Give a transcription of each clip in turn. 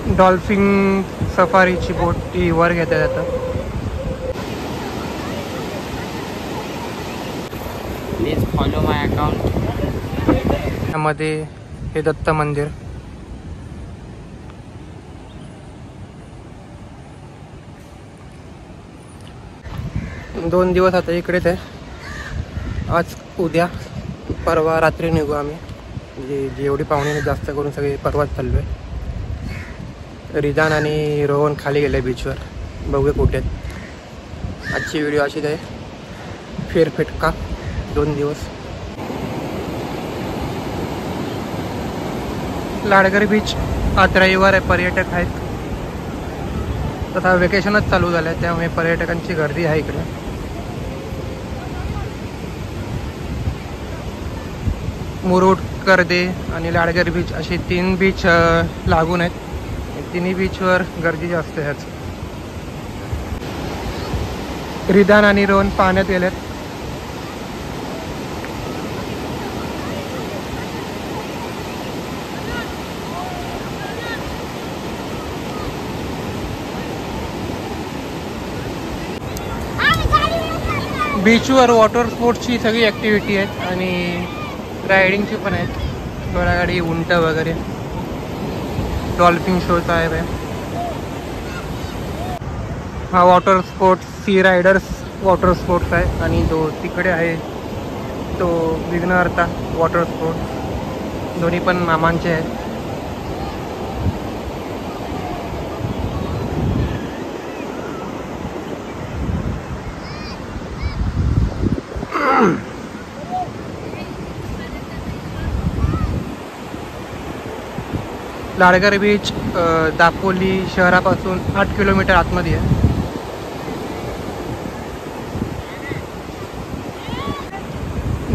Dolphin सफारीची बोट ती वर घेता जातं. Please follow my account. त्यामध्ये हे दत्त मंदिर. दोन दिवस आता इकडेच आहे. आज उद्या परवा रात्री निघू आम्ही. म्हणजे जेवढी पाहुणे जास्त करून सगळे परवाच चाललो आहे. रिदान आणि रोहन खाली गेले बीचवर. बघूया कुठे आहेत. आजची व्हिडिओ अशीच आहे. फेरफेटका 2 दिवस. लाडगर बीच आज रविवार आहे. पर्यटक आहेत. तथा वेकेशनच चालू झालं आहे त्यामुळे पर्यटकांची गर्दी आहे इकडे. मुरुड, कर्दे आणि लाडगर बीच असे 3 बीच लागून आहेत. तिन्ही बीचवर गर्दी जास्त आहे. आज रिदान आणि रोहन पाण्यात गेलेत. बीचवर वॉटर स्पोर्ट्सची सगळी ॲक्टिव्हिटी आहेत आणि रायडिंगची पण आहेत. घोडागाडी, उंट वगैरे. डॉल्फिन शोचा आहे. हा water sports sea riders water sports आहे आणि तो तिकडे आहे तो विघ्नहर्ता वॉटर स्पोर्ट्स. दोन्ही पण मामांचे आहेत. लाडगर बीच दापोली शहरापासून 8 किलोमीटर आतमध्ये आहे.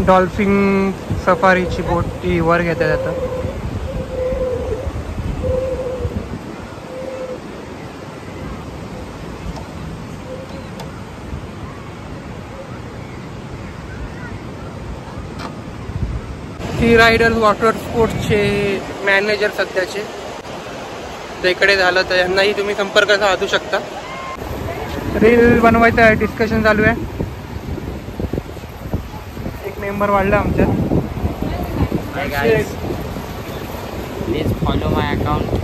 डॉल्फिन सफारीची बोट ती वर घेता जातं. सी रायडर्स वॉटर स्पोर्ट्सचे मॅनेजर सध्याचे ते इकडे झालं तर यांनाही तुम्ही संपर्क साधू शकता. रील बनवायचं आहे. डिस्कशन चालू आहे. एक मेंबर वाढला आमच्यात. Please follow my account.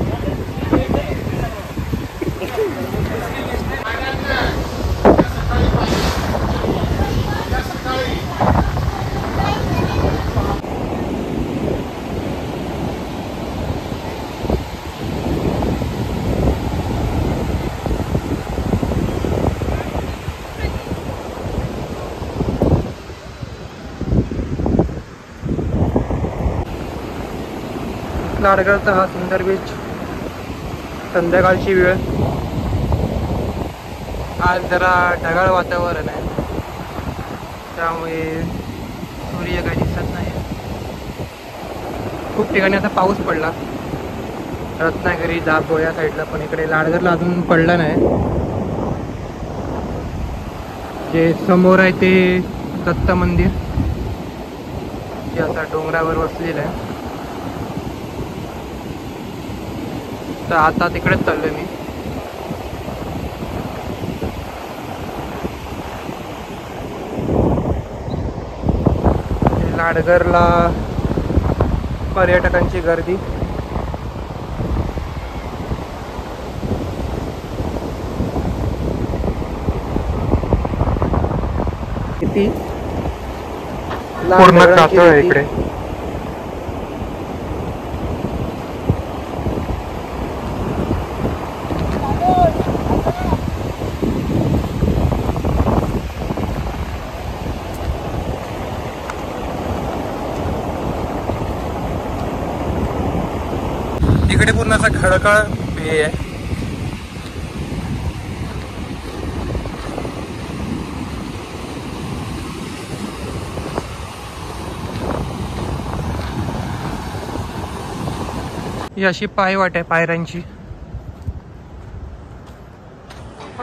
लाडगरचा हा सुंदर बीच. संध्याकाळची वेळ. आज जरा ढगाळ वातावरण आहे त्यामुळे सूर्य काही दिसत नाही. खूप ठिकाणी आता पाऊस पडला. रत्नागिरी, दाभोळ या साईडला, पण इकडे लाडगरला अजून पडला नाही. जे समोर आहे ते दत्त मंदिर जे आता डोंगरावर वसलेलं आहे. तर आता तिकडेच चाललोय मी. लाडगरला पर्यटकांची गर्दी. किती पूर्ण कातळ आहे इकडे. इकडे पूर्ण असा खडकाळ हे आहे. ही अशी पायवाट आहे पायऱ्यांची.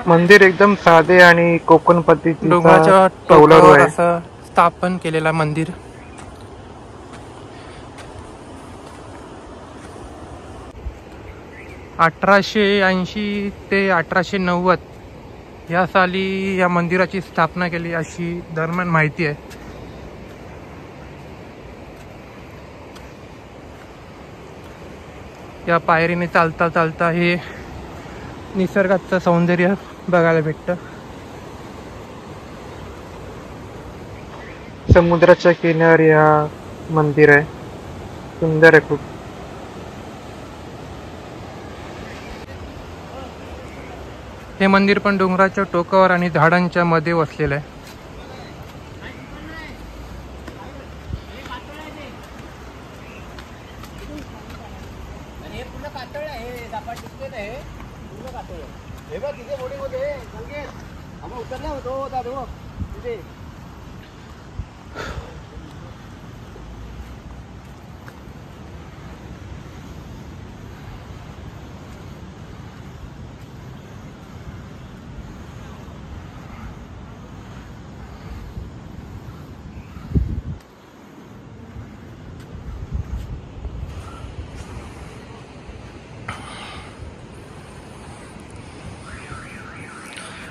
मंदिर एकदम साधे आणि कोकण पद्धतीचा डोंगराच्या टोकावर असं स्थापन केलेला मंदिर. 1880 ते 1890 या साली या मंदिराची स्थापना केली अशी दरम्यान माहिती आहे. या पायरीने चालता चालता हे निसर्गाचं सौंदर्य बघायला भेटतं. समुद्राच्या किनारी हा मंदिर आहे. सुंदर आहे खूप. हे मंदिर पण डोंगराच्या टोकावर आणि झाडांच्या मध्ये वसलेलं आहे.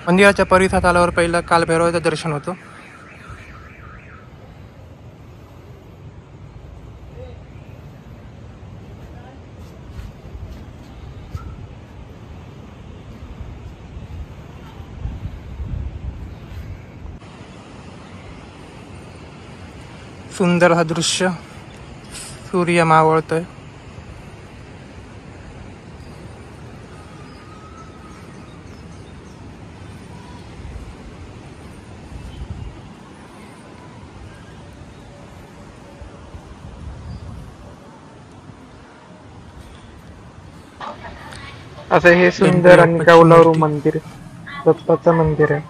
मंदिराच्या परिसरात आल्यावर पहिला कालभैरवाचं दर्शन होतं. सुंदर हा दृश्य. सूर्य मावळतोय. असं हे सुंदर आणि कौलारू मंदिर दत्ताचं मंदिर आहे.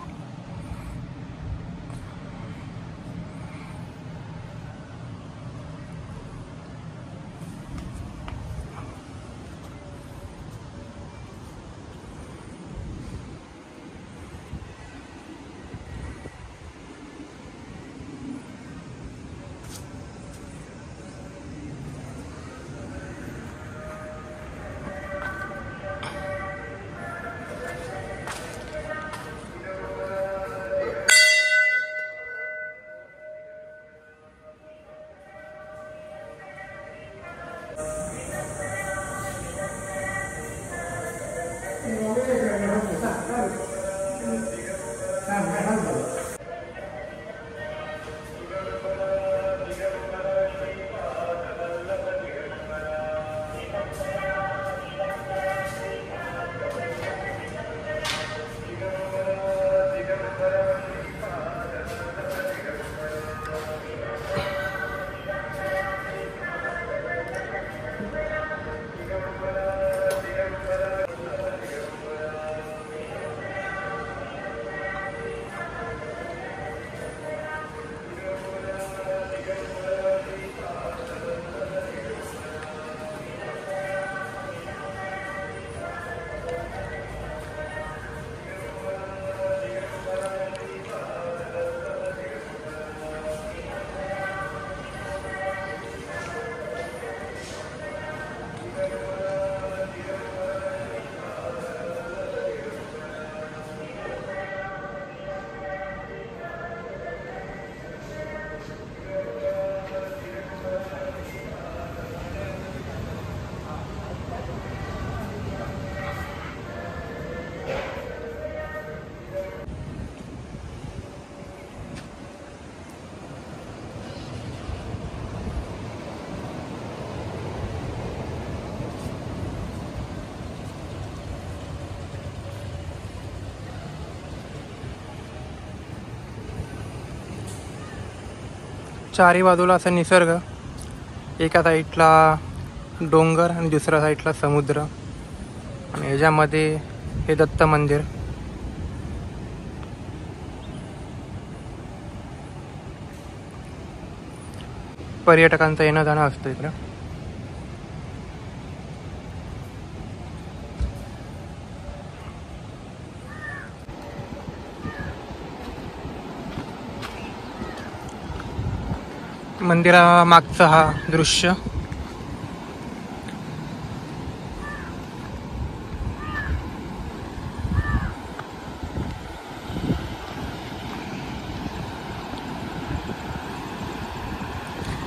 चारी बाजूला असा निसर्ग. एका साईडला डोंगर आणि दुसऱ्या साईडला समुद्र आणि ह्याच्यामध्ये हे दत्त मंदिर. पर्यटकांचं येणं जाणं असतं इकडं. मंदिरामागचं हा दृश्य.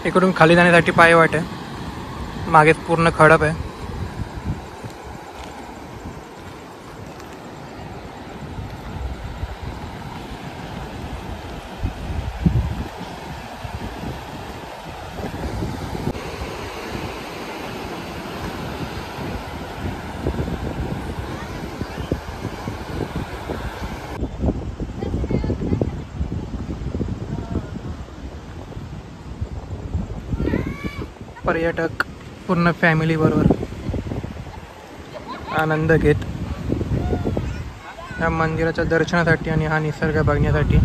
इकडून खाली जाण्यासाठी पायवाट आहे, मागे पूर्ण खडप आहे. पर्यटक पूर्ण फॅमिली बरोबर आनंद घेत या मंदिराच्या दर्शनासाठी आणि हा निसर्ग बघण्यासाठी.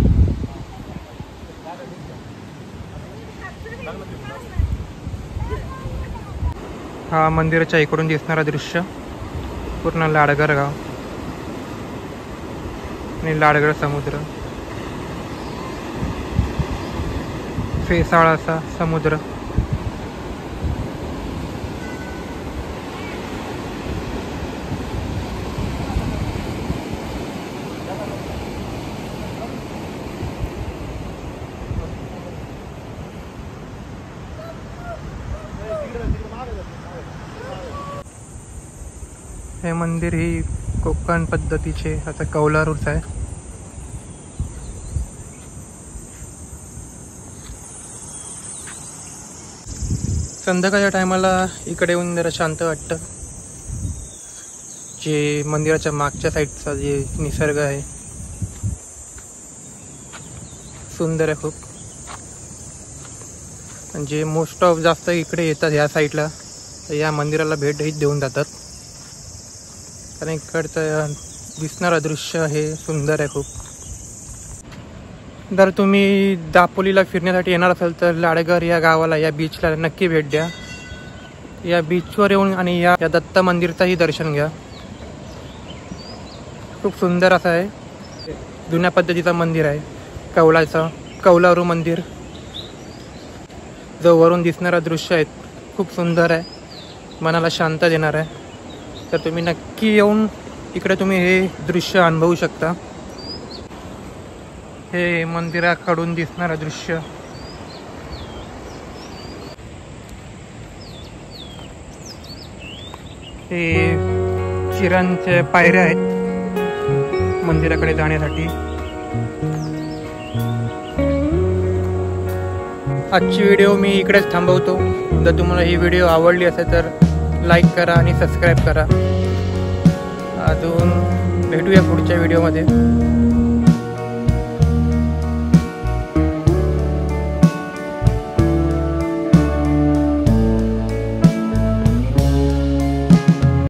हा मंदिराच्या इकडून दिसणारा दृश्य पूर्ण लाडघर गाव आणि लाडघर समुद्र, फेसाळ असा समुद्र. हे मंदिर ही कोकण पद्धतीचे आता कौलारूच आहे. संध्याकाळच्या टायमाला इकडे येऊन जरा शांत वाटतं. जे मंदिराच्या मागच्या साईडचा जे निसर्ग आहे सुंदर आहे खूप. म्हणजे मोस्ट ऑफ जास्त इकडे येतात ह्या साईडला, या मंदिराला भेटही देऊन जातात. कारण इकडचं दिसणारं दृश्य हे सुंदर आहे खूप. जर तुम्ही दापोलीला फिरण्यासाठी येणार असाल तर लाडघर या गावाला, या बीचला नक्की भेट द्या. या बीचवर येऊन आणि या दत्त मंदिरचाही दर्शन घ्या. खूप सुंदर असं आहे, जुन्या पद्धतीचं मंदिर आहे, कौलारू मंदिर. जो वरून दिसणारा दृश्य आहे खूप सुंदर आहे, मनाला शांत देणार आहे. तर तुम्ही नक्की येऊन इकडे तुम्ही हे दृश्य अनुभवू शकता. हे मंदिराकडून दिसणारं दृश्य. हे चिरांच्या पायऱ्या आहेत मंदिराकडे जाण्यासाठी. आजची व्हिडिओ मी इकडेच थांबवतो. जर तुम्हाला ही व्हिडिओ आवडली असेल तर लाईक करा आणि सबस्क्राईब करा. अजून भेटूया पुढच्या व्हिडिओमध्ये.